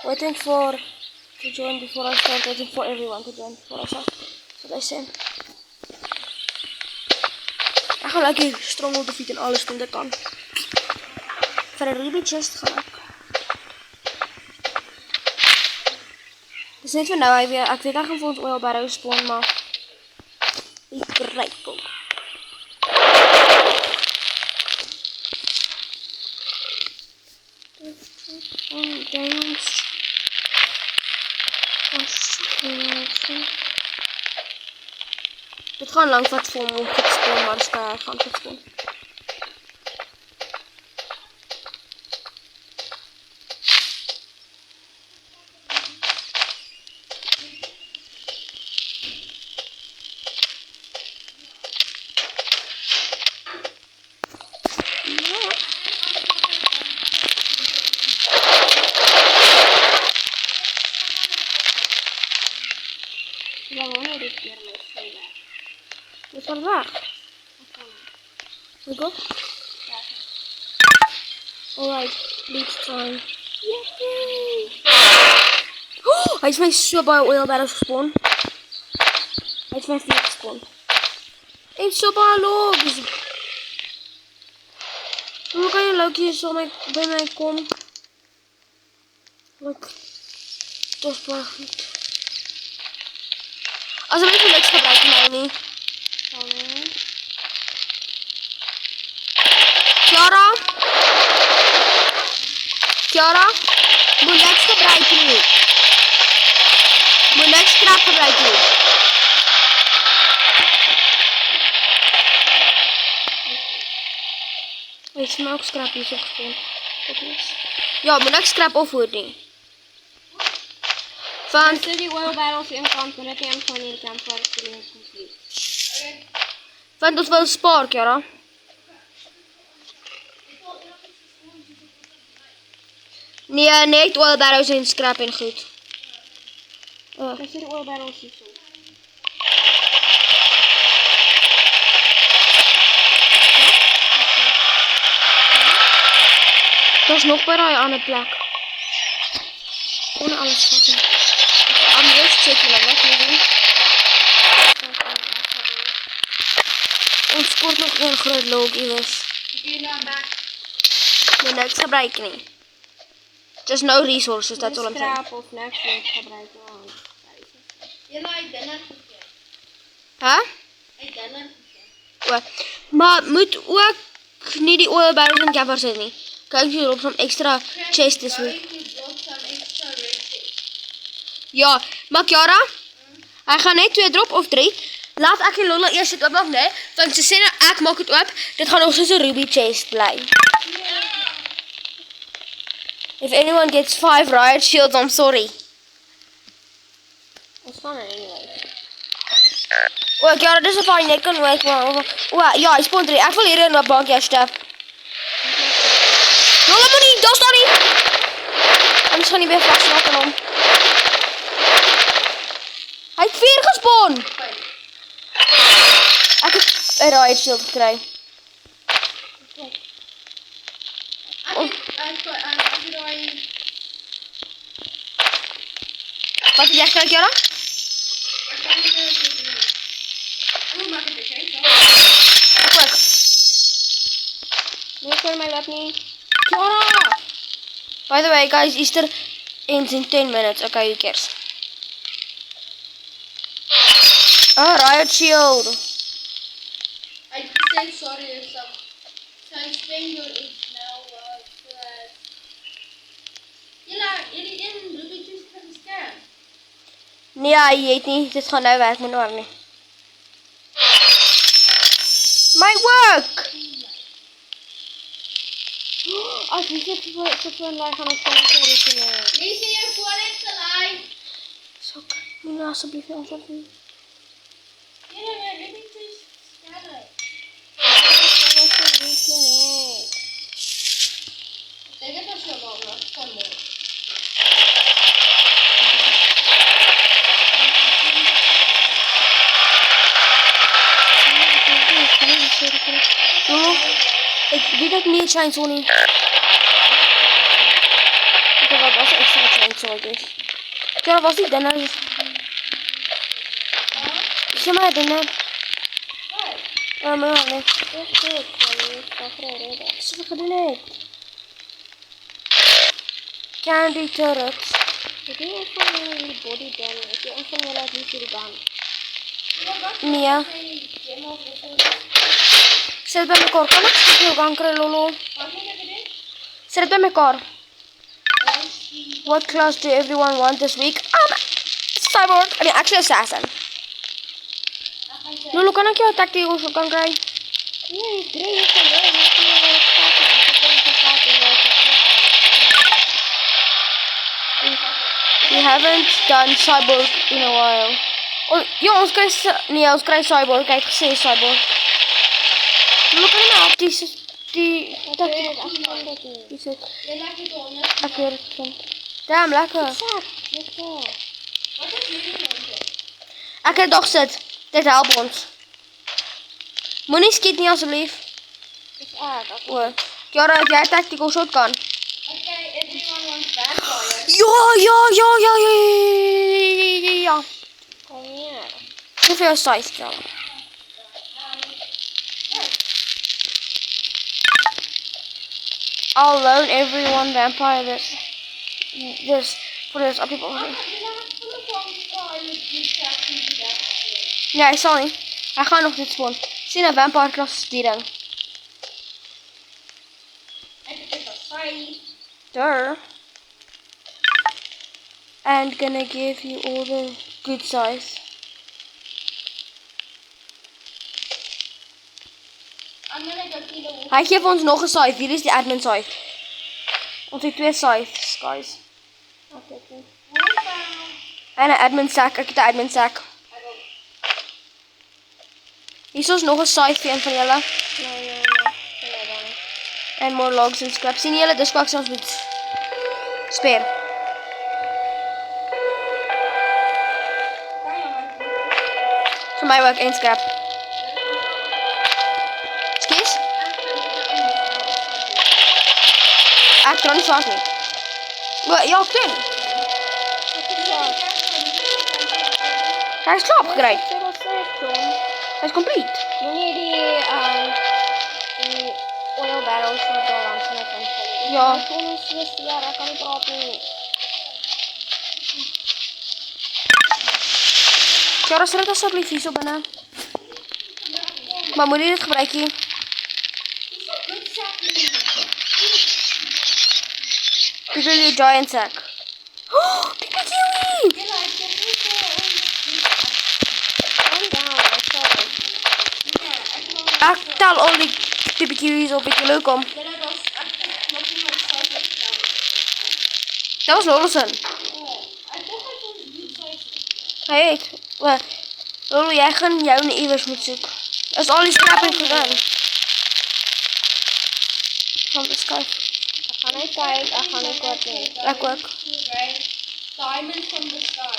Waiting for to join before I start. Waiting for everyone to join before I start. That's what I say. Ik ga lekker strong op de fiets en alles doen dat kan. Voor een ruby chest gaan ek. Dis net vir nou, ek weet ek gaan vir ons oil barrel spawn, maar ek bereik ook. Dit gaan lang vat vir hom om goed te speel, maar ek gaan goed speel. Dit gaat weg. We go? Alright, lead time. Yay! Oh, hij is mij zo bij oil barrels gespawn. Hij is mij 4 gespawn. Hij is zo bij logs. Hoe kan je leukjes bij mij komen? Like, dat is wel goed. Als ik even niks gebruik, mij niet. Kiara, moet niks gebruiken nu. Moet niks scrap gebruiken. Weet je, maar ook scrap is opgespoeld. Ja, moet niks scrap opvoeren. Van die oil barrels in kant, maar dat je hem gewoon in de kant waar het erin is compleet. Van dat wel spaar, Kiara. Nee, net oil barrels en scrap en goed. Daar zit de oil barrels hier zo. Dat is nog bij die andere plek. Ohne alles vatten. Am rest checken we nog niet. Ons sport nog een groot log iewers. Nee, niks gebruiken niet. Just no resources, that's all I'm saying. Scrap of niks gebruiken. Huh? Maar moet ook niet die oil barrels en covers in nie. Kijk hier op zo'n extra chest this week. Ja, maar Kiara, hij gaat net 2 drop of 3. Laat ek en Lola eerst dit opmaak, nee. Want ze sê nou, ek maak het op. Dit gaan nog soos 'n ruby chest bly. If anyone gets 5 riot shields, I'm sorry. Ons gaan er anyway. O, Kiara, dis 'n paar net kan werk. O, ja, hy spawn 3. Ek wil hier in 'n bankjie stap. Lola moenie, daar staan nie. Anders gaan nie weer vasraak aan hom. Hy het 4 gespawn. Ek het 'n riot shield gekry. Wat het jy gekry, Kiara? Ek. Nee, voor mij dat niet. Kiara! By the way, guys, Easter ends in 10 minutes. Okay, who cares? Riot shield. I said sorry if some stranger is now flat. Jullie in Ruby's kan scan. Nee, hy het nie. Dit gaan nou werk, moet nou nie. My work! Als we zoveel like gaan rekenen. Lees je voor het gelijk. Zo, moet nou alsjeblieft niet antwoord doen. Ja, maar Ruby's scannen. Ik denk dat zo wel kan doen. Ik weet dat niet zijn, Sonny. Ik heb wat was extra chainsaw. Kira was die dinner. Is my dinner? Maar nee. Dat is goed, Johnny. Ik ga vrij redden. Zo gedoen het. Candy turret. Ik doe even die body damage. Ik doe even laat niet die gun. Nee. Zet bij elkaar. Kan ik veel kanker, Lolo? Zet bij elkaar. What class do everyone want this week? Cyborg. I mean, actually assassin. Lolo, kan ik jou attack die of kan krijgen? Nee, ik dreef het alleen. Ik heb hier wel het pakken. Ik heb het pakken. We haven't done cyborg in a while. Oh, ja, ons krijgt cyborg. Kijk, gezien cyborg. Lolo, kan je nou op die zit. Oké, dat komt. Damn, lekker. Ek het toch zit. Dit helpt ons. Moenie skiet nie asseblief. Dat is aard. O. Jara, het jy tactical shotgun? Okay, everyone wants vampire. Ja. Kom hier. Geef jou size, Jara. I'll loan everyone vampire for this up people. Ja, ik zal niet. Hij gaat nog dit spawn. Zie een vampire class die ding. There. And gonna give you all the good size. Hij geeft ons nog een scythe. Hier is die admin scythe. Ons heeft 2 scythes, guys. En een admin sack. Ik heb de admin sack. Hier is nog een scythe voor een van jullie. Nee. En more logs en scrap. Zien jullie? Dus pak soms met speer. Voor mij ook 1 scrap. Excuse? Ek kan nie swak nie. Ja, ek kan. Hy is klaar gekry. Hy is complete. Moenie die oil barrels van daar langs my kan val. Ja. Ek kon ons switch, ek kan nie praat nie. Jara, sit dit asseblief hier so binne. Maar moenie dit gebruik nie. Dis really a giant sack. Oh, Pika Kiwi! Calm down, I'm sorry. Ek tel al die Pika Kiwis op, ek leuk om. Dat was Lolo'sen. Hy het. Lolo, jy gaan jou nie iewers moet soek. Is al die scrapping gegaan. Kom, skuif. Ek gaan nie kyk, ek gaan nie kwaad nie. Ek ook. Diamond from the sky.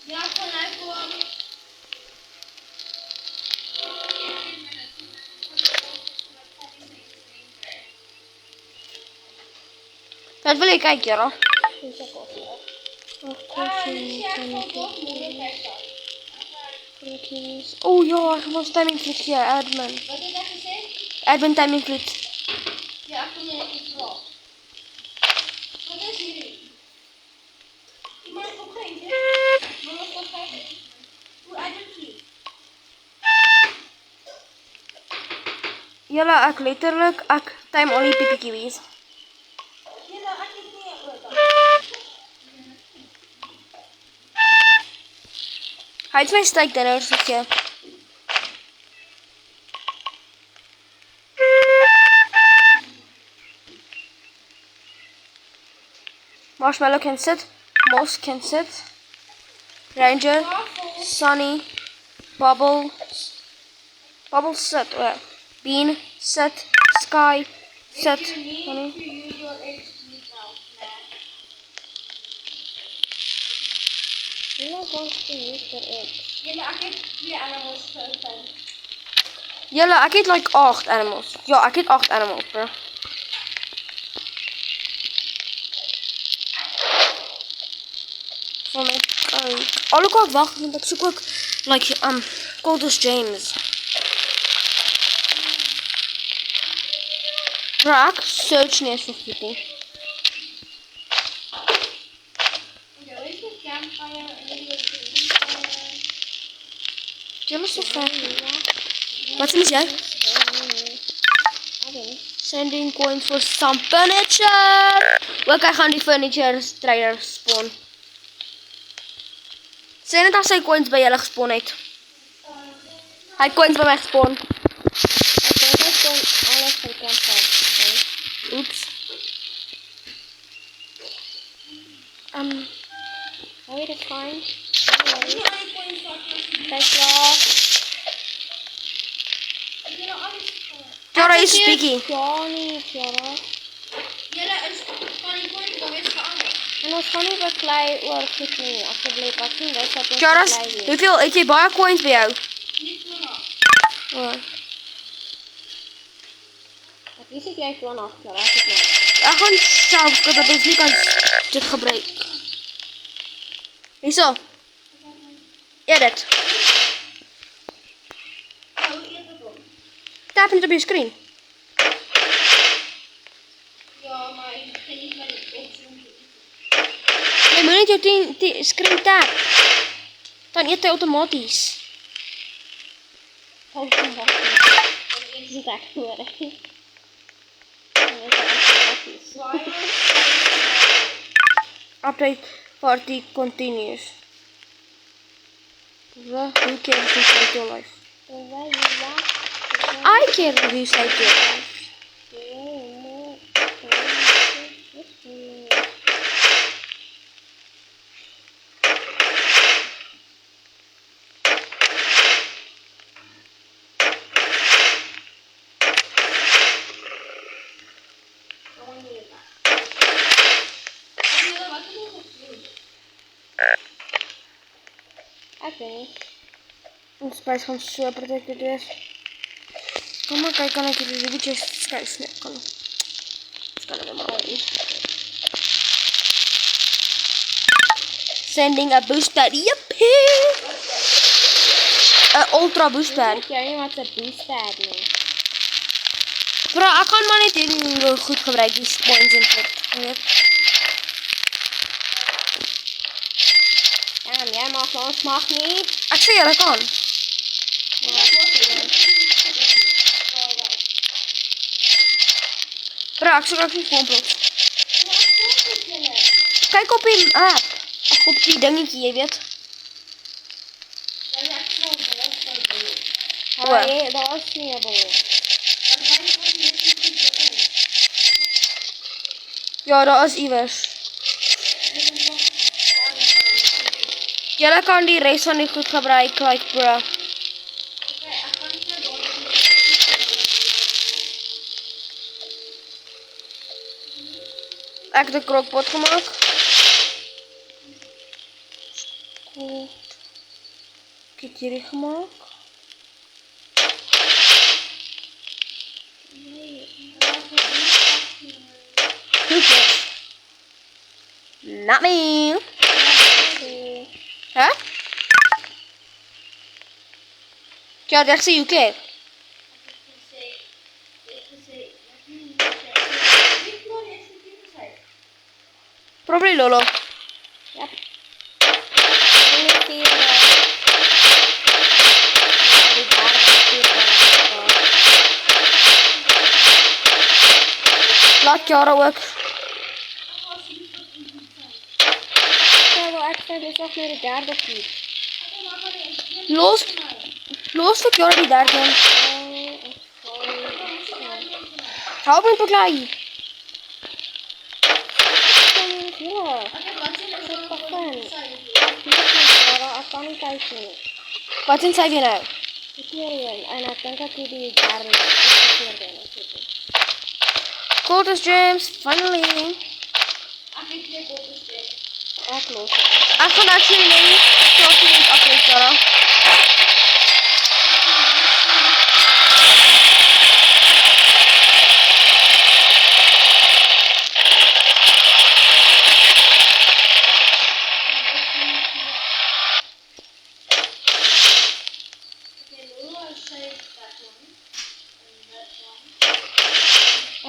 Ja, kan hy kom. Wat wil jy kyk, Jara? Dis ek koffie. Oh ja, ek wil timing vloed gee, admin. Wat het ek gesê? Admin timing vloed. Ja, ek kom net iets vra. Wat is hierdie? Iemand kom geen, hè? Mama kom kyk. Hoe admin vloed? Julle, ek letterlik, ek time al die Pika Kiwis. Julle, ek het nie oor. Hy het my steak dinners gegee. Marshmallow can sit. Moss can sit. Ranger. Sunny. Bubble. Bubble sit. Oh, ja. Bean sit. Sky sit. Honey. Julle wants to use their eggs. Julle, ek het 2 animals gevind. Julle, ek het like 8 animals. Ja, ek het 8 animals, bro. Van my alhoewel wag, want ek soek ook like Cultus James. Bro, ek search nie eens vir goed nie. Julle so ver. Wat is jy? Sending coins for some furniture. Ook ek gaan die furniture trader spawn. Sê net as hy coins by julle gespawn het. Hy het coins by my gespawn. Ek het gewoon alles gekant. Oeps. Hou je dit fijn? Kijk wel. Kiara is speaky. Johnny, Kiara. En ons gaan nie beklei oor goed nie, asseblief. Ek sien dis dat ons Kiara, beklei weer. hoeveel het jy baie coins by jou? Oh. Wat is dit jy 20, Kiara? Ek het nou. Ek gaan self kyk dat ons nie kan dit gebruik. Hierso. Edit. Tap net op je screen. Ja, maar ik kan niet met het opzoeken. Jy moet net jou screen tap. Dan eet hy outomaties. Oh, dat is het echt nodig. Update party continues. Who cares who saved your life? I care who saved your life. Okay. Ons spijs gaan so protected wees. Kom maar kyk, kan ek hierdie ribbetjies skuif net kan. Dis kan net maar nie. Sending a booster. Yippee! A ultra booster. Ik weet nie wat 'n booster nie. Bro, ek kan maar net hierdie goed gebruik, die points en shit. Weet? Ja, jy mag ons mag nie. Ek sê jy kan. Bro, ek soek ook nie komplot. Kyk op die app. Ag, op die dingetjie, jy weet. Hey, daar is nie 'n bal. Ja, daar is iewers. Julle kan die res van die goed gebruik, like bro. Ek het 'n crockpot gemaak. Ek het hierdie gemaak. Who cares? Not me. Huh? Ja, ek sê you care. Probably Lolo. Yep. Laat Kiara ook. Wel, ek sê dis nog net die derde keer. Los vir Kiara die derde een. Hou my beklei. Ja. Ek kan nie kyk nie. Wat in sy weer nou? Ek weet en ek dink ek het die derde keer. Cultus James, finally. Ek los. Ek gaan actually nie Cultus James update, Kiara.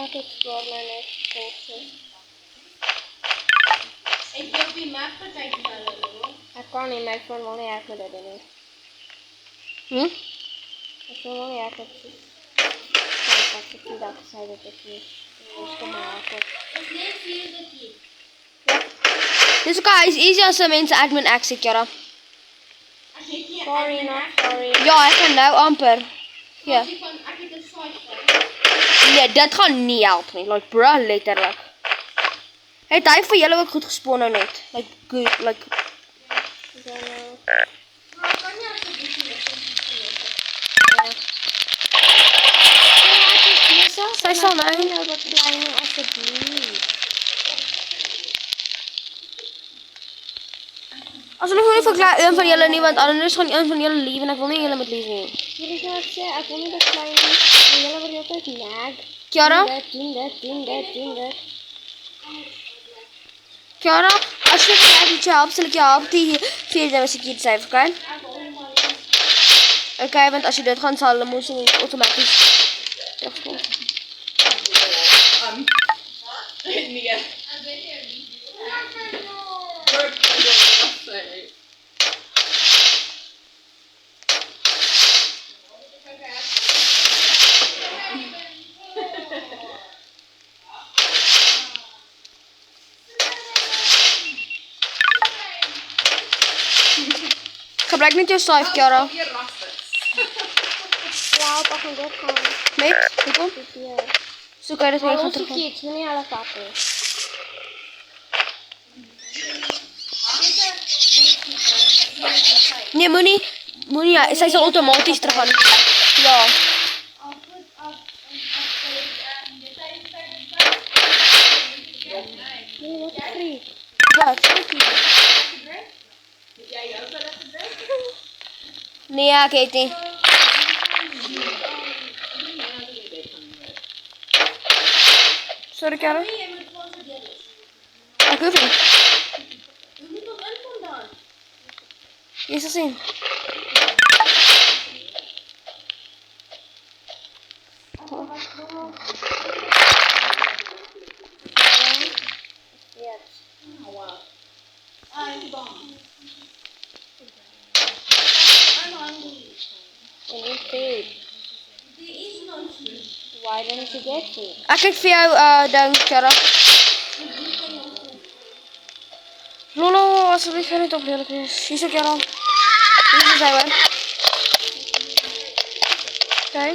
Ek explore my next courses. Ik wil op die map partijtje gaan doen. Ek kan nie, my phone wil nie ek met dit doen nie. Ek wil nie ek het kijk wat ek die dag gesê dat ek nie. Dis kom maar af. Het is net 4 dat hier. Dis okay, is easy as mense admin exit, Jara. Als je hier Sorry, not sorry. Ja. Ja, ek kan nou amper. Ja. Als je van, als je de site Nee, dit gaan nie help nie. Like, bruh, letterlik. Het hy vir julle ook goed gespoon nou net? Like, good, like... Maar kan je alsjeblieft niet Sy sal nou nie wat klein asseblief. Asseblief wil nie verklaar een van julle nie, want anders gaan een van julle leave en ek wil nie julle moet leave nie. Hier is wat sê, ek wil nie dat klein nie. Julle word altyd nag. Kiara? Doen dit. Kiara, as jy vir my iets help, sal ek jou help die 4 dames ek hier save, okay? Okay, want as jy dit gaan sal, dan moet jy outomaties terugkom. Nee. Gebruik net jou save, Kiara. Ja, ek gaan dit gaan. Met, hoekom? Ja. So kan jy dit weer gaan Ons teruggaan. kids, moenie hulle vat nie. Nee, moenie, sy sal outomaties teruggaan. Ja. Nee, wat freak. Wat? Nee, ek het nie. Sorry, Kiara. je moet gewoon zo delen. Ek hoef nie. Je moet nog inkomen dan. Jy sal sien. I'm gone. I'm hungry. En nie food. There is no food. Why didn't you get food? Ek het vir jou ding, Kiara. Lolo, asseblief gaan net op lelik wees. Hier is ook Kiara. Hier is hy hoor. Okay.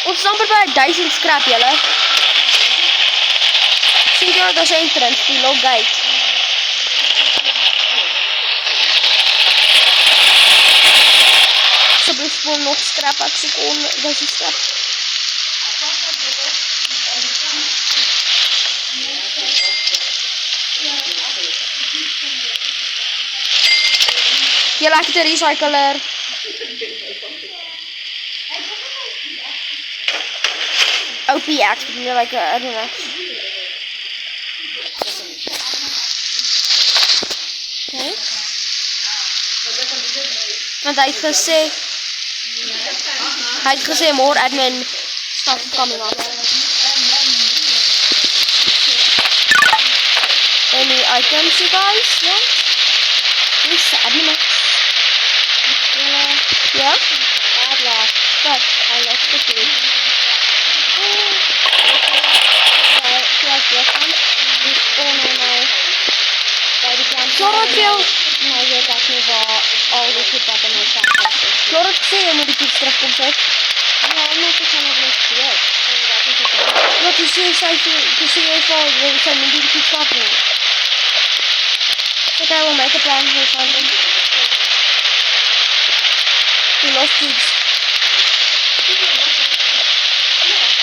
Ons is amper by 1000 scrap, julle. Sien jy dat is entrance, die log gate. Asseblief spoel nog scrap, ek soek 1000 scrap. Julle, ek het 'n recycler. OPX, bedoel like I don't know. Okay. Want hy het gesê more admin stuff coming up. Any items you guys want? Yes, admin. Yeah? Bad luck. What? I left the food. Zoals dit gaan. Die spawn nou bij die klant. Sorry, Phil. Nou weet ek nie waar al die goed wat in my sak is. Laat het sê jy moet die kids terugkom sê. Ja, omdat ek kan het net weet. Dat is het. Wat jy sê jy val, jy sê moet die kids stap nie. Okay, we'll make a plan for something. Die lost kids.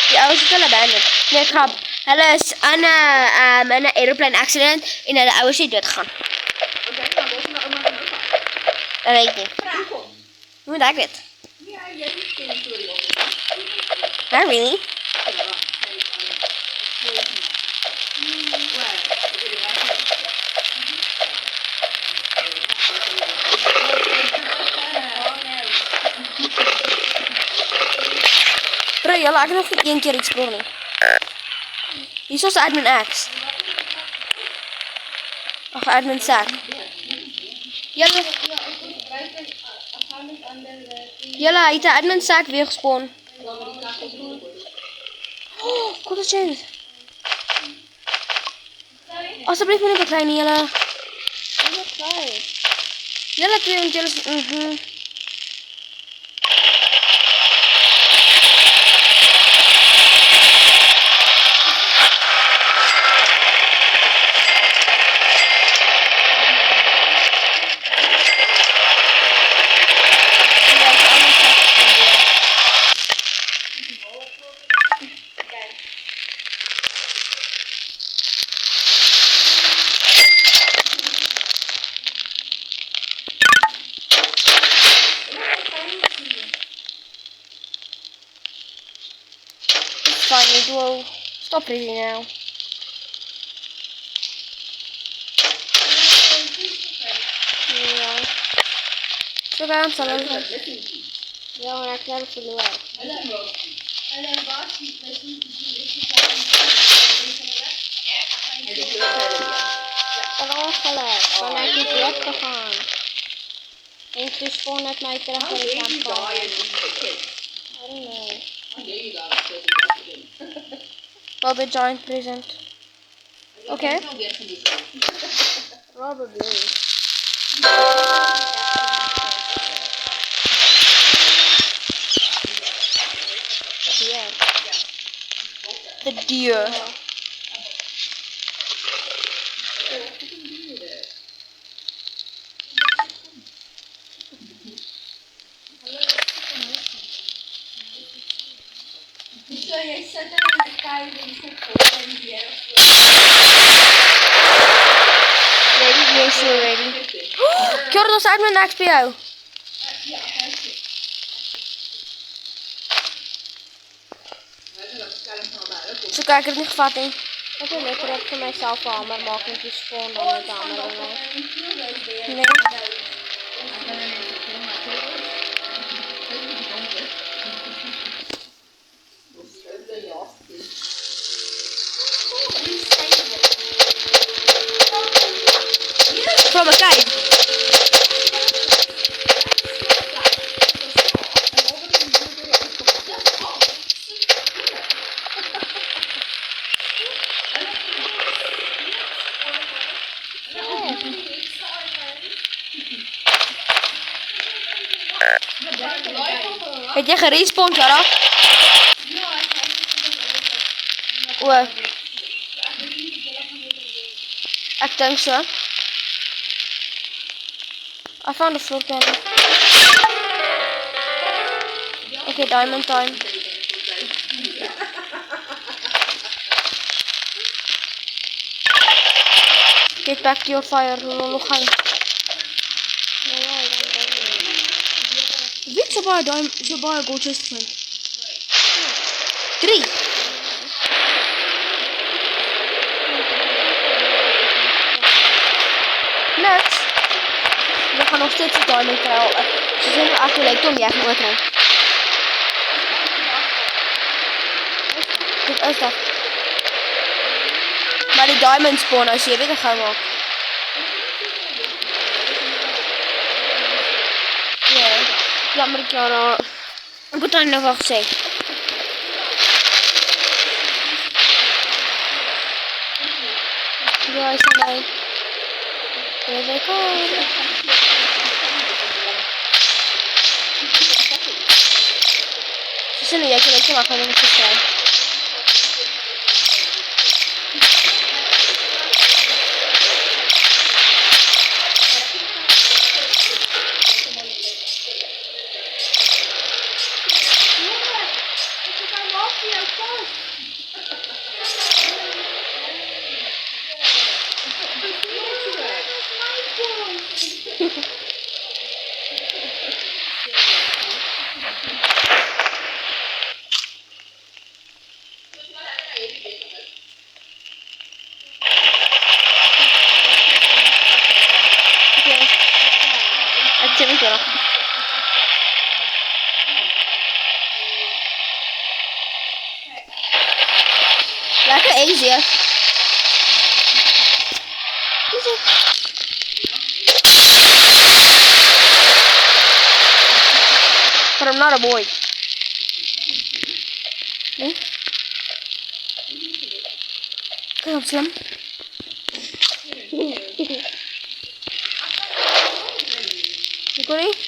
Die ouers het hulle abandoned. Nee, grap. Hulle is in 'n aeroplane accident en hulle ouers het doodgegaan. Dat weet ek nie. Hoe moet ek weet? Not really. Sorry julle, ek het nog nie een keer explore nie. Hier is admin X. Ag, admin Sack. Julle, hy het 'n admin Sack weer gespawn. Oh, quarter chance. Asseblief moet ek kry nie julle. Julle twee en julle fine, it will stop reading now. Ja. So gaan sal hulle. Ja, maar ek het verloor. Per ongeluk, want ek het dood gegaan. En toe spawn het my terug by die campfire. I don't know. Well, the giant present. Okay. Probably. Yeah. The deer. So jy sit in die kuil en sit voor en weer. Ready? Yes, you're ready. Kjord, ons admin X by jou. So kyk, ek het nie gevat nie. Ek wil letterlik vir myself 'n hamer maak en toe spawn dan met 'n hamer in my. Nee. From a cave. Het jy gerespawn, Clara? O. Ek dink so. I found a floor cannon. Okay, diamond time. Get back to your fire, lolo gaan. Weet so baie gold chest vind? 3. Niks. We gaan nog steeds 'n diamond kry. Ze zijn er actueel om jy gaan ook kry. Dit is dat. Maar die diamond spawn as jy weet gaan maak. Ja, jammer Clara. Ek het dan nog wel gesê. Ja, is nou. Here they come. Sino ya que lo que bajo de un fiscal. Lekker easy. Easy. But I'm not a boy. Nee? Kijk op slim. Ik hoor niet.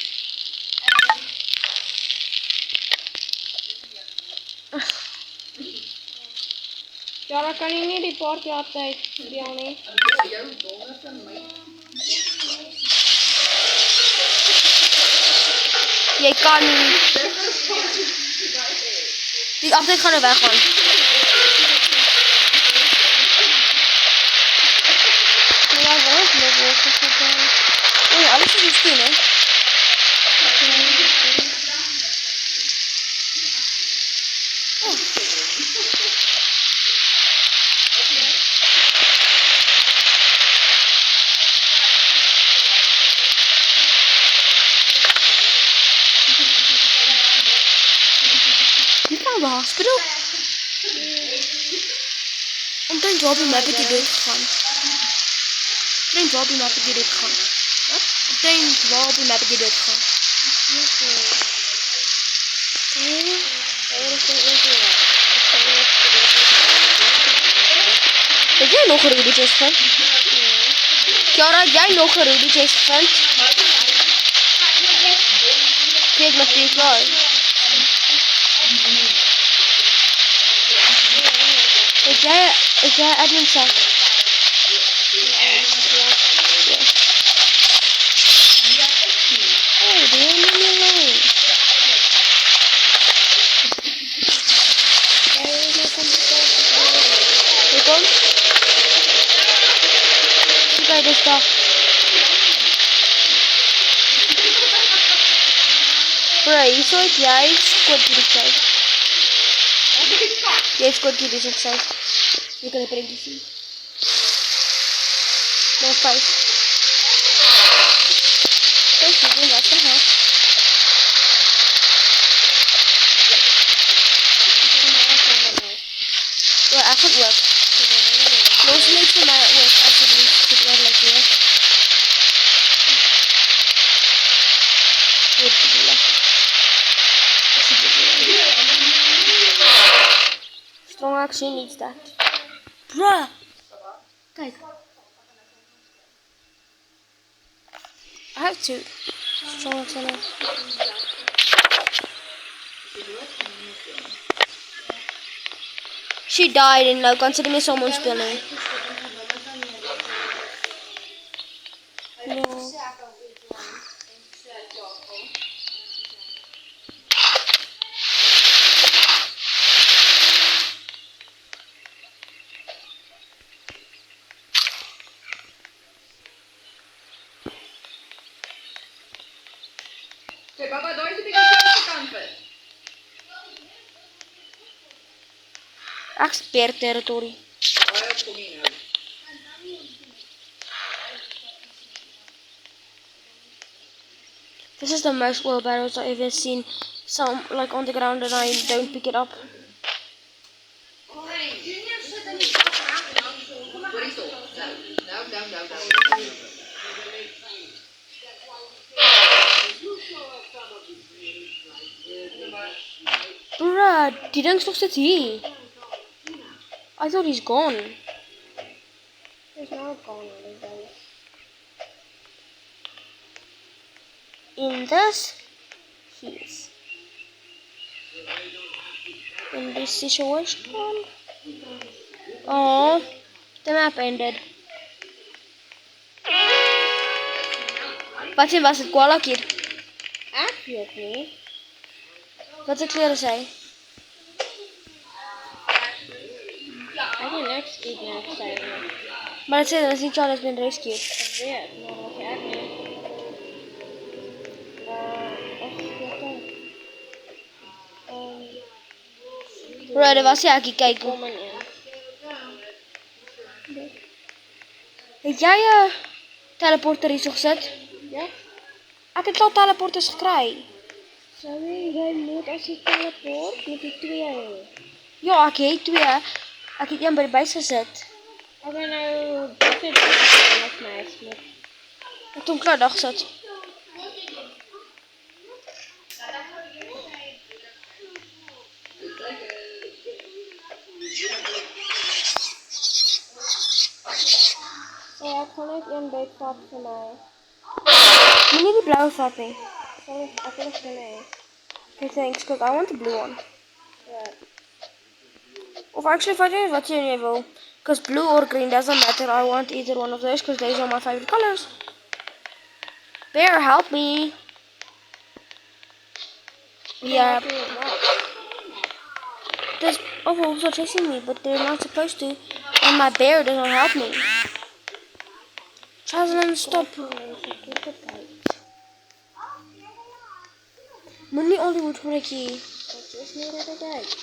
Ja, dan kan je niet die party altijd, Diane. Je kan niet. Die update gaat er weg gaan. Ja, wel is leuk. Oh ja, alles is in stil, hè? You found the hospital? Omtrent Robbie map het jy doodgegaan. Omtrent Robbie map het jy doodgegaan. Wat? Omtrent Robbie map het jy doodgegaan. Het jy nog een Ruby chest gevind? Kiara, het jy nog een Ruby chest gevind? Kijk met die klaar. Is jij admin zak? Oh, die helemaal niet lang. Hoe komt? Kijk, dus dag. Bro, hier soort jij squad die ik Jij squad die ik zei. Je kan het printje zien. Nog 5. Kijk, je doet dat hè? Ja, echt goed werk. Los niet voor mij werk, alsjeblieft. Het wordt lekker. Goed bedoelen. Strong action needs that. Bruh! Kijk. I have to. Strong action. She died en nou kan ze niet meer zomaar spelen. No. Oké, papa, doe je de kanten. Echt per territorie. This is the most world battles I've ever seen. Some like on the ground and I don't pick it up. Bruh, die ding is nog steeds hier. I thought he's gone. He's not gone, guys. In this, he is. In this situation. Oh, the map ended. Wat was het kwalak hier? Ek weet nie. Wat de kleuren zei? Ek het niks kidnap sy nie. Maar het zei dat is niet Charles been rescued. Ek weet, maar wat ek nie. Bro, dat was ja, kijk. Kom in een. Het jij je teleporter hier zo gezet? Ja? Ik heb al teleporters gekregen. Sorry, jy moet as jy teleport met die twee. Ja, ik heet 2. Ek het een by die bys gesit. As jy nou dit doen met my moet. Ek het hom klaar dag gesit. Ja, ek gaan net een bed vat vir my. Moenie die blauwe vat nie. Ek wil dit hê. Okay, thanks, because I want the blue one. Ja. Of actually, if I don't know what you will. Because blue or green doesn't matter. I want either one of those because those are my favorite colors. Bear, help me. Yeah. There's wolves are chasing me, but they're not supposed to. And my bear doesn't help me. Chaslin, stop. Moenie al die woed gebruik hier. Dit is nie dat ek uit.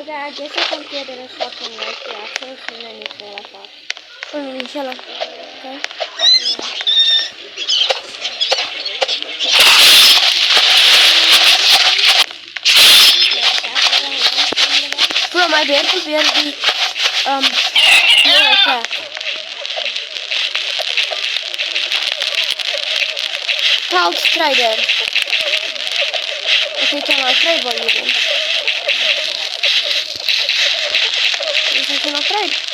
Okay, I guess I can get a shot from right there. Ek sal sien en nie veel afvat. Oh, nee, Shella. Okay. Bro, my bear probeer die attack. Pelt Strider. Of ik kan nou strijdbal hier doen. Dus ik kan nou strijd.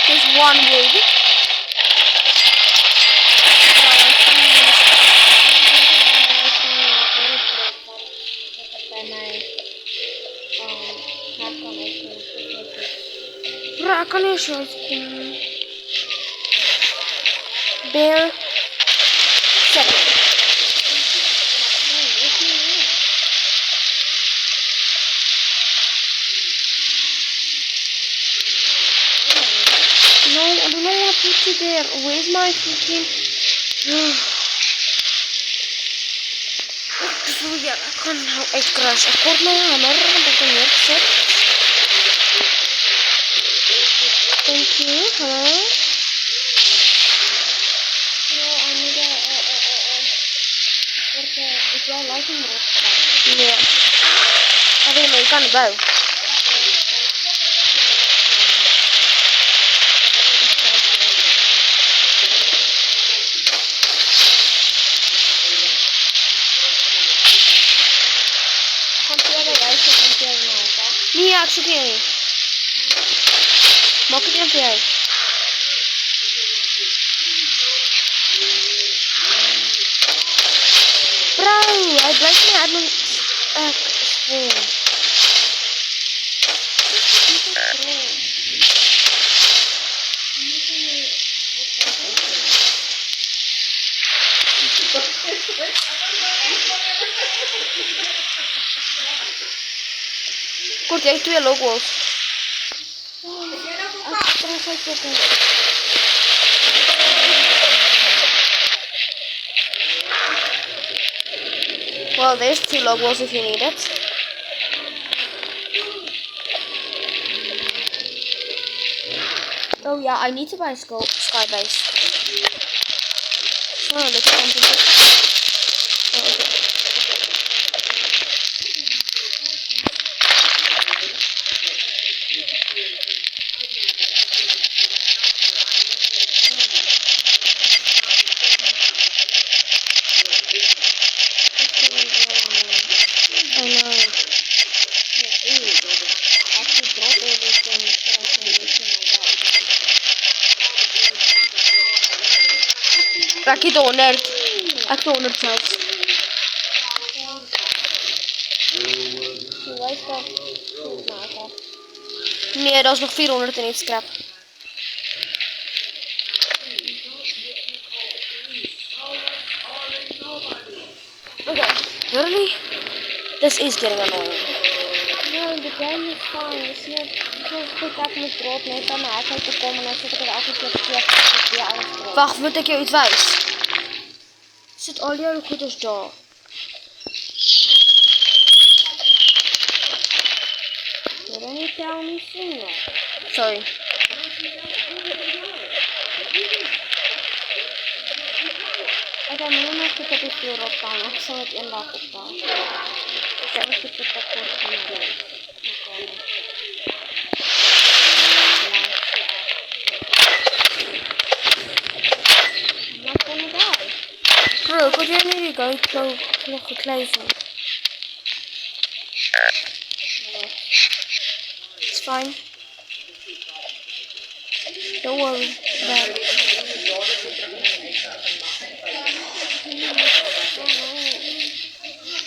There's one wood. Bro, ik kan niet zo doen. Bear. Zet. No, I don't know what to put there. Where's my freaking... Ja, ik kan nou uitcrash. Ik word mijn hamer, want ik ben neergezet. Thank you, hello. No, I need ik wil lightning rod gedaan. Nee. Ik weet niet, ik kan het wel. Nee, ja, ik zoek niet. Maak het even voor jou. Bro, hij blijft me uit mijn spoor. Kort, jij hebt 2 logos. Well, there's 2 logos if you need it. Oh yeah, I need to buy a skybase. Oh, look at something. Oh, okay. I know. Raak je de 100? Ek de 100 zelfs. Nee, dat is nog 400 en iets scrap. Okay, really? This is getting annoying. No, the game is fine. It's not goed ek moet drop net aan my huis uit te kom en dan sit ek er elke keer weer alles drop. Wacht, moet ik jou iets wijs? Zit al jouw goeders daar? Sorry? tell me sooner. Sorry. Okay, minun on sitten pystyy odottaa maksavat en lakuttaa. Se on sitten kurssina. I'm not gonna die. Bro, wat jij nu go? Ik wil nog gekleven. It's fine. Don't worry about it.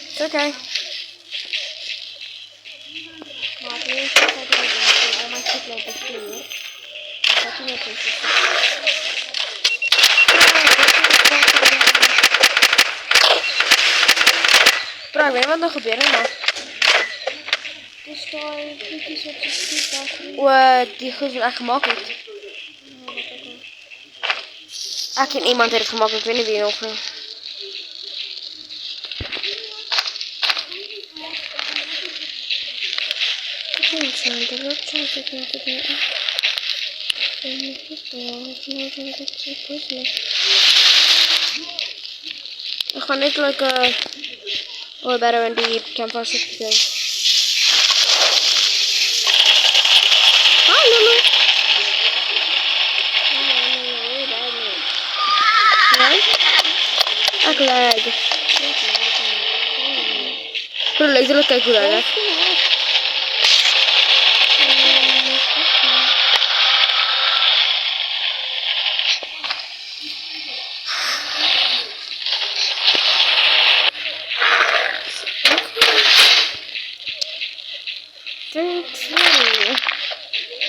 It's okay. Maar nu is het ook niet doen. Allemaal zitten bestuur. Dat is niet eens. Bro, ik weet niet wat er gebeurt, maar... Dus daar is wat je ziet daar. Die goed is echt gemakkelijk. Ik ken iemand die het gemakkelijk, ik weet niet wie nog. Ik ga niet lekker better in die campfire spelen. Hi Lulu. Nee? Ik lag. Bro, letterlijk kijk hoe dat is.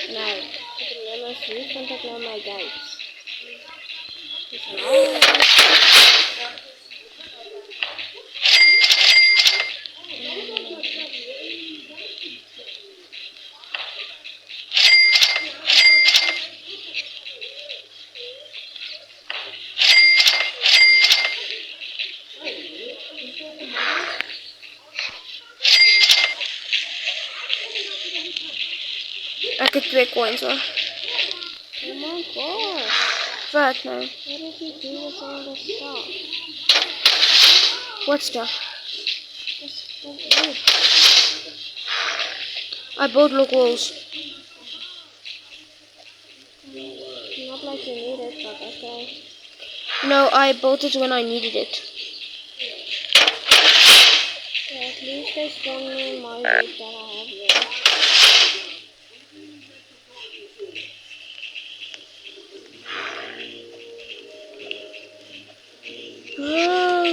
Nee, ik ben helemaal niet, want ik naar mijn guys. Dus nou... Ik heb 2 coins hoor. Oh my god. Wat nou? What did he do with all this stuff? What stuff? This wood. I bought log walls. Not like you need it, but okay. No, I bought it when I needed it. Yeah, at least they spawned me in my wood that I have here. Bro.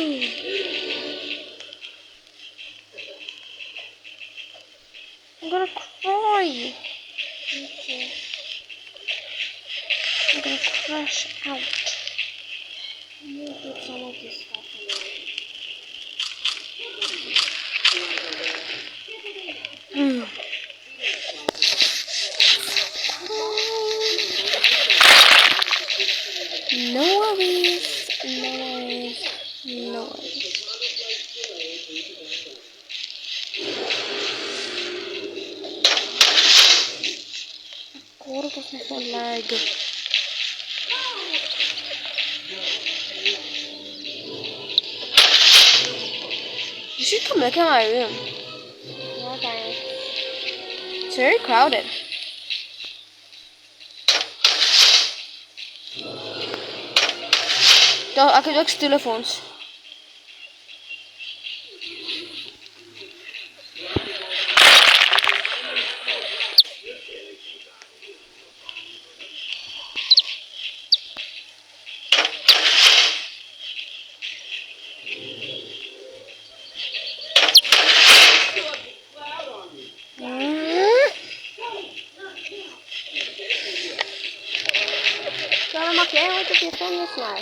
I'm gonna cry. Okay. I'm gonna crash out. I'm gonna put some of this stuff away. No worries. No worries. No worries. God, ik was nog wel lag. You should come look at my room. Yeah, thanks. It's very crowded. Ik heb ook stoelen voor ons. Waarom mag jij ooit op je vingers naar?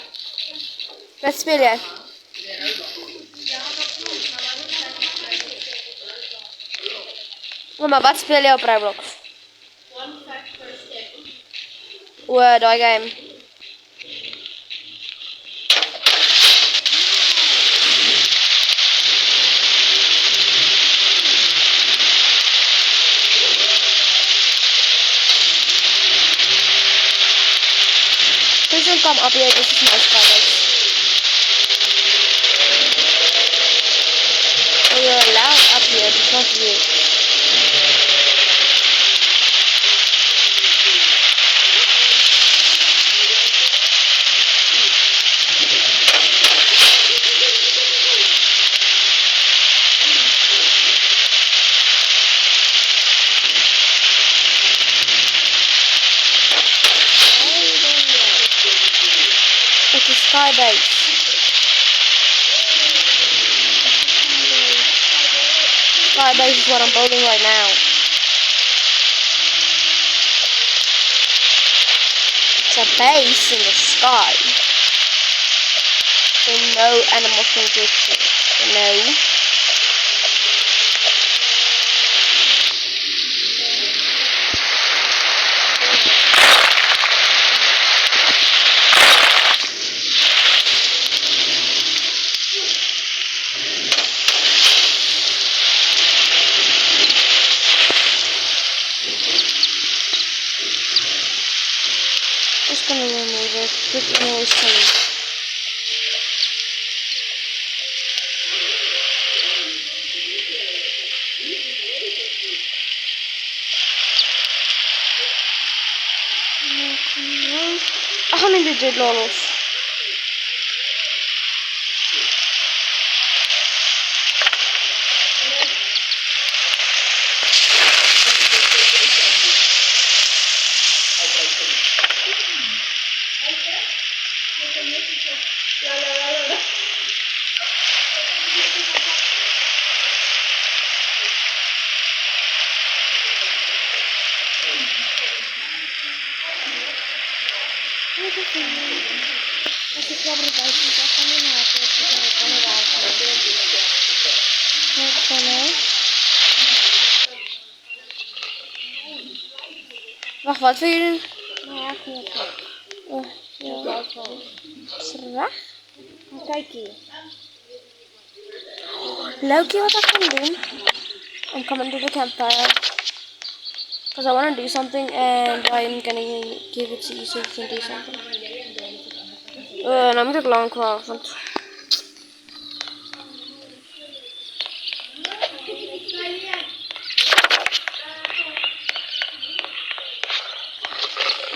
Wat speel jij? Oh, maar wat speel jij op Roblox? Oeh, die game. come up here. This is my skybase. Oh, you're allowed up here, but not you. It's a skybase. Skybase is what I'm building right now. It's a base in the sky. So no animals can get you. No. Just gonna remove it. Put more things. I gaan niet dit los. Als ik wel bij zit, dan kan je maken. Dan kan je wacht, wat wil je doen? Nou, echt niet. Ja. Is er weg? Kijk hier. Loki, wat ik kan doen? I'm coming to the campfire. Because I want to do something and I'm gonna give it to you so you can do something. Nou moet ik lang wachten, want...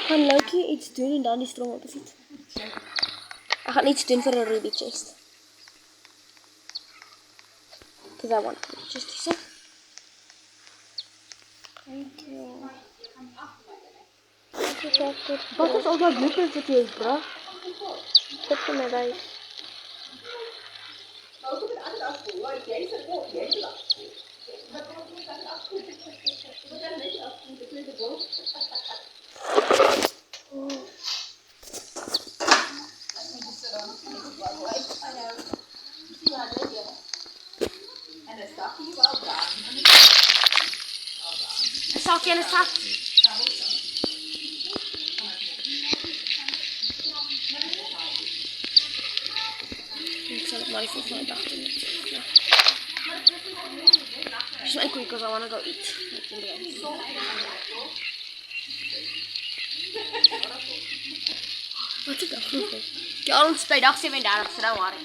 Gaan Loki iets doen en dan die stroom op de fiets. I gaan iets doen voor een ruby chest. Because I want a ruby chest, you see? Thank you. Wat is al dat blueprint wat je heeft, bro? Goed voor mij wijs. Een zakje en een zak. Ik zal het maar even op mijn dag doen. Ja. This is my quick because I want to go eat. Wat is dat? Ja, ons bij dag 37, so don't worry.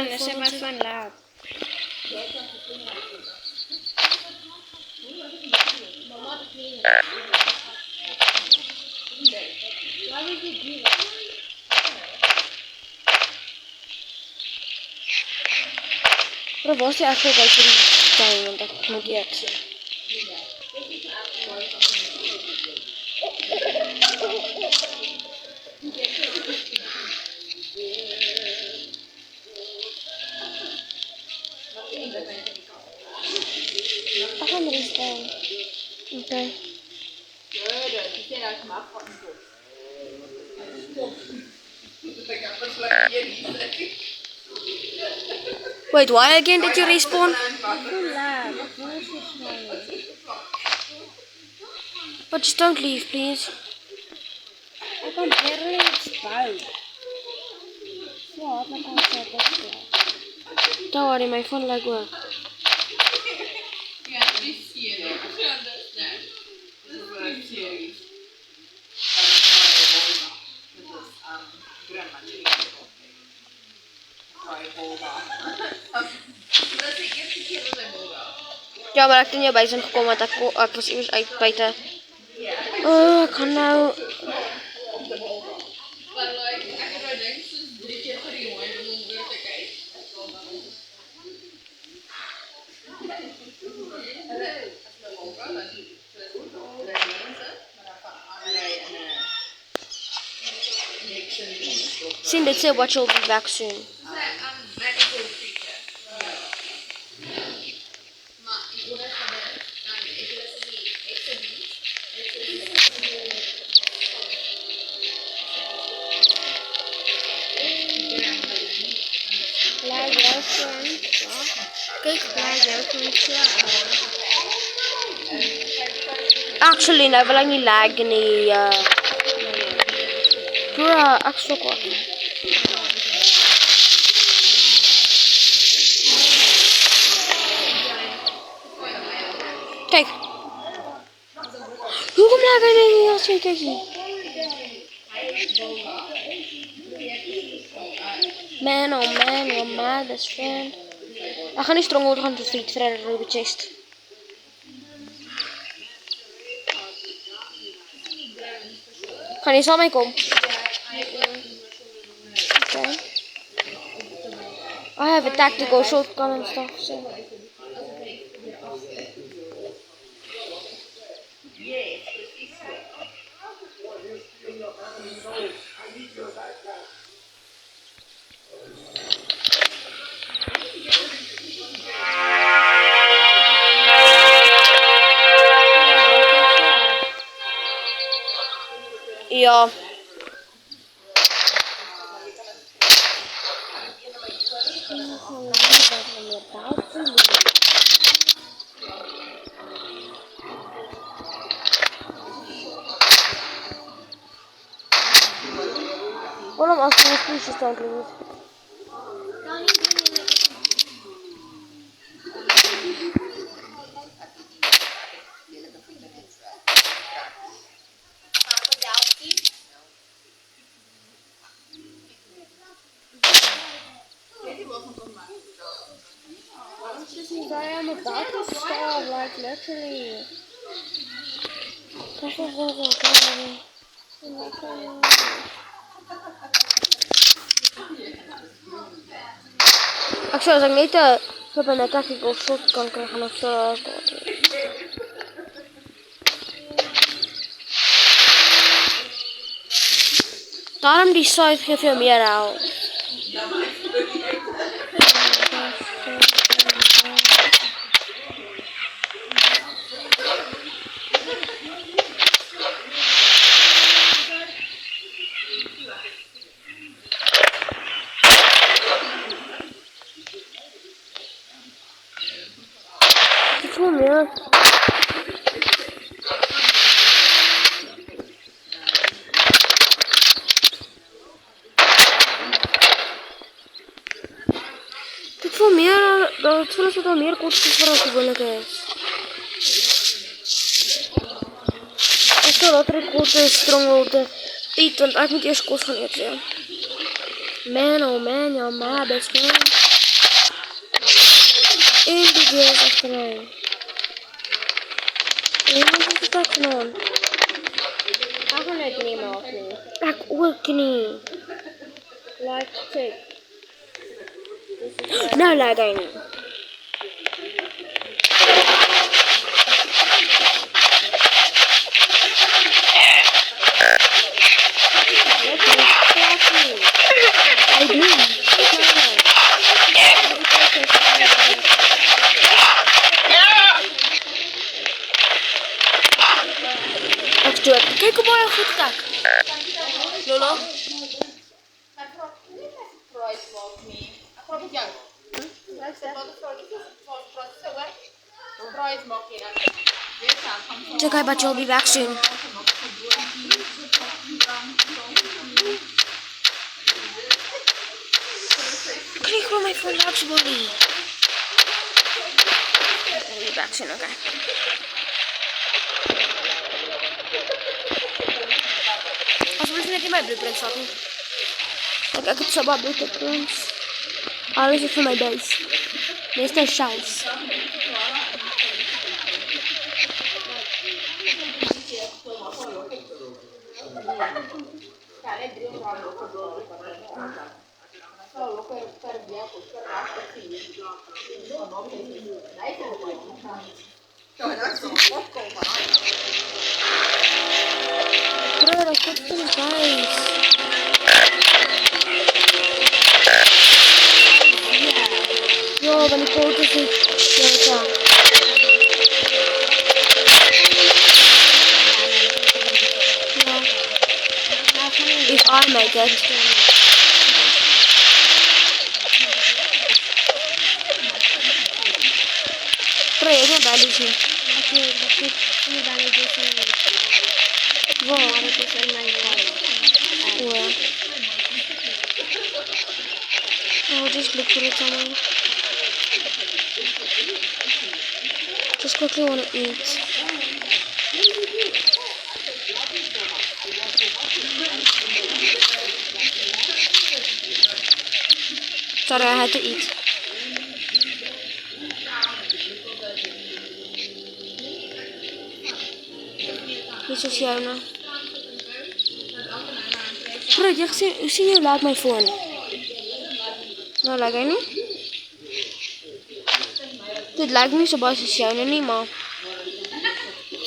Dat is maar van laat. Bro, waar is die actual guy voor die tuin? Want dat moet eet. Ik ga hem restaan. Oké. Wait, why again did you respawn? But just don't leave, please. I kan barely iets bouwen. Ja, dan kan ik het ook. Don't worry, my phone like work. Ja, maar ek het in jou buis ingekom want ek was eers uit buite. Ek gaan nou Maar like, ek het nou dink soos 3 keer gerewind om oor te kyk. sien dit sê watch will be back soon. Magical creature. Maar ek wil net dan ek wil sê ek sê Laat jou vriend. Kijk naar jou vriend. Actually, nou wil ek nie lag nie. Bruh, ek stok wat. Kijk. Hoekom lag hy nie as jy kyk nie? Man, oh man, you're my best friend. Ek gaan nie stronghold gaan defeat vir 'n ruby chest. Gaan jy saam met my kom? Okay. I have a tactical shotgun and stuff, so. Ja. Waarom als je een poesje staat niet? I am about to starve, like literally. Ek sê as ek net 'n flippende tactical shot kan kry, gaan ek so daar. Daarom die side gee vir jou meer health. Ek voel meer. Ek voel meer, dat voel as dit al meer kos vir as gewoonlik is. Ek sal later die korte stronghold eet, want ek moet eers kos gaan eet, ja. Man, oh man, you're my best friend. En die deel is achteruit. En wat is dit ek gedaan? Ek gaan dit nie maak nie. Ek ook nie. Like, check. Nou lag hy nie. Hy doen. Ek doen. Kyk hoe baie goed ek. Lola. Ek vra nie my surprise maak nie. Ek vra met jou. Luister, wat vra jy? Surprise so hoor. Surprise maak jy dan. Weet jy, gaan Check out, but you'll be back soon. Kijk hoe my phone lags body. I'll be back soon, okay. Asseblief net nie my blueprints vat nie. Ek het so baie blueprints. Alles is vir my base. Meeste shells. cara è un ramo che solo per via questo ramo sì no dai che cioè adesso un po' Bro, dat wordt een guys. Yo, ben ik foto's niet. Ja. If I make it. Bro, je hebt wel eens niet. Oké, dat is niet aan het doen. Wow. Maar het is in mijn kamer. Oh, ja. Oh, just look for it somewhere. Just quickly want to eat. Sorry, I had to eat. Dit is jou nou. Bro, jy gesien, hoe sien jy laat my phone? Nou, lyk hy nie? Dit lyk nie so baie soos jou nie, maar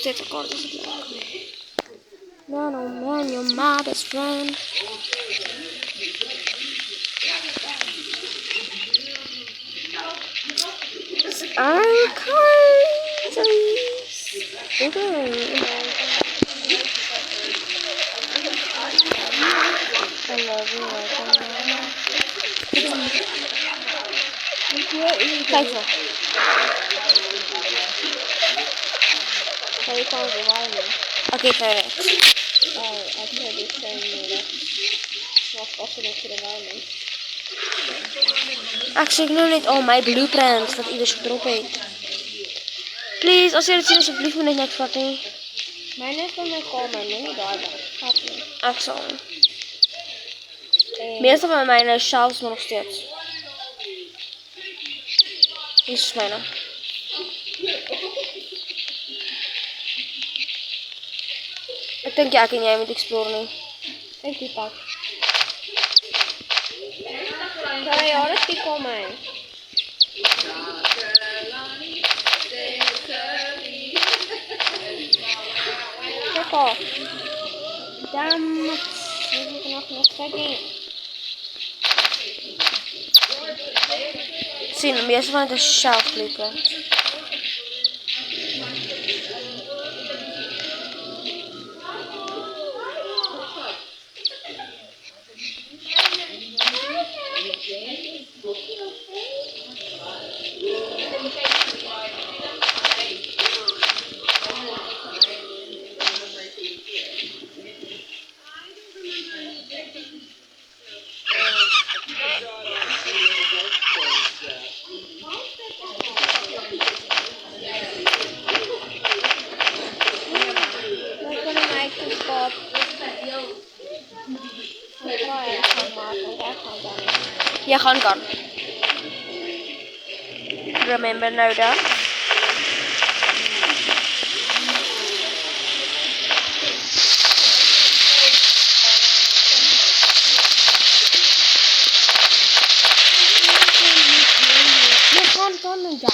zet een kaart as het lyk. No, no, man, you're my best friend. I'm crazy. Okay. I love you, kijk zo. So you can't revive me. Oké, verder. Oh, I thought you were saying that it's not possible to revive me. Ek sê nou net al my blueprints wat ieders gedrop het. Please, as jy dit sien, asseblief moet net niks vat nie. Myne is van my kamer, nie daar dan. Gat nie. Ek sal. En Meeste van myne is shelves maar nog steeds. Hier is myne. Ek dink ek en jy moet explore nie. ek die pak. Sorry, waar is die kamer? Check off. Damn it. Weet ik nog niks zeggen. Sien, meeste van het is shelf blueprint. We're gonna make the spot. Ik ga echt gaan maken. Ik ga dan. Jy gaan kan. Remember nou dat. Jy gaan kan nou ja.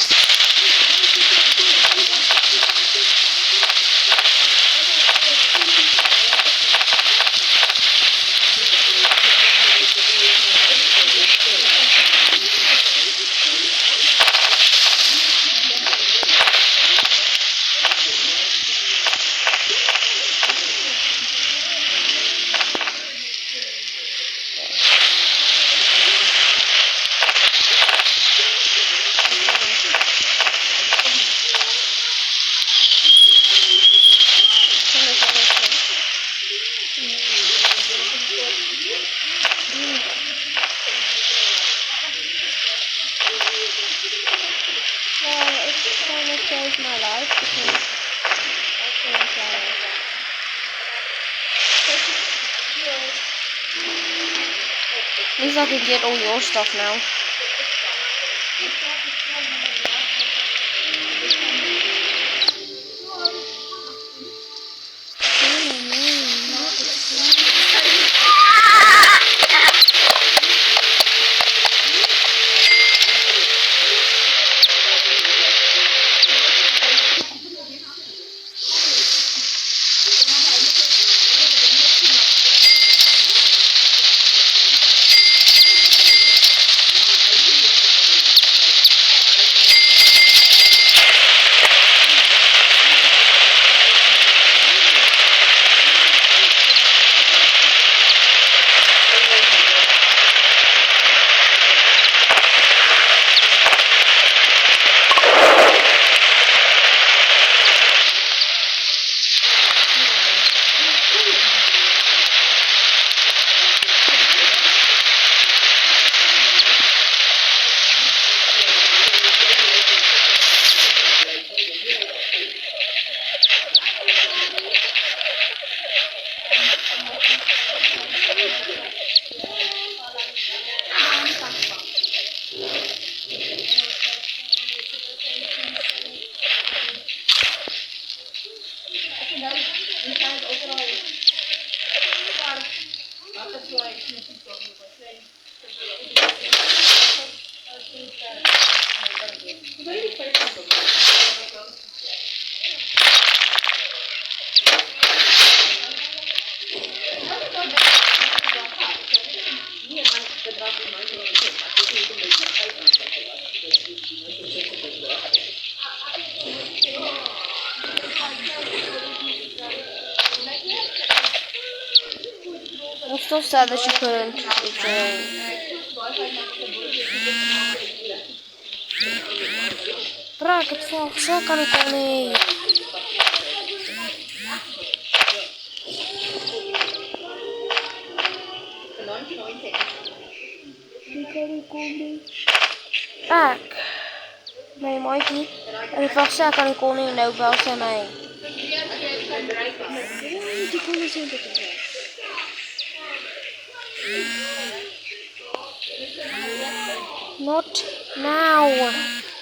Well, it's gonna save my life because I can't fly. Please let me get all your stuff now. I'm still sad that you couldn't join. Bra, ik heb 12, zo kan ik al mee. Back. Nee, Mikey. En ik wacht, zo kan ik al niet nou wel zijn mij. Not now.